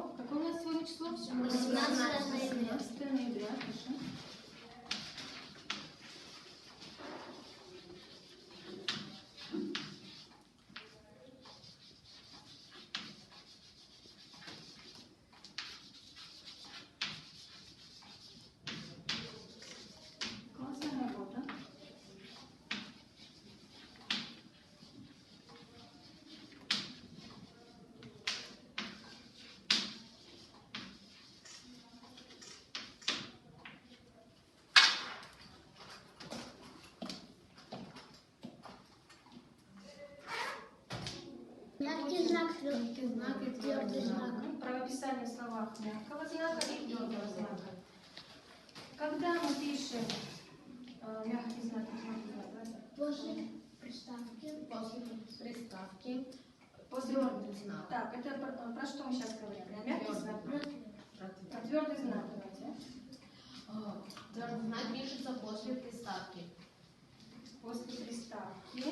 число. Какое у нас сегодня число? 18 ноября. Пишем. Классная работа. Мягкий знак, твердый знак и твердый знак. Правописание в словах мягкого знака и твердого знака. Когда мы пишем мягкий знак и твердый знак? После приставки. После твердый знак. Так, это про что мы сейчас говорим? Про мягкий знак? Про твердый знак давайте. Твердый знак пишется после приставки. После приставки.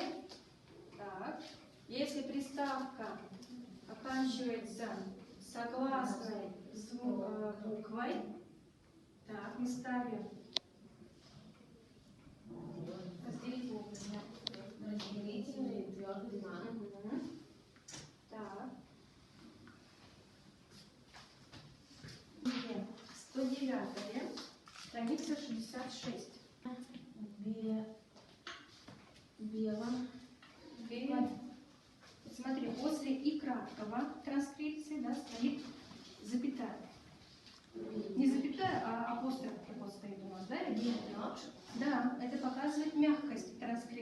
Так. Если приставка оканчивается согласной буквой, так, мы ставим Разделительный твердый знак. Так. 109, страница 66. Белом. Смотри, после и краткого транскрипции, да, стоит запятая. Не запятая, а апостроф вот стоит у нас, да? Нет. Да, это показывает мягкость транскрипции.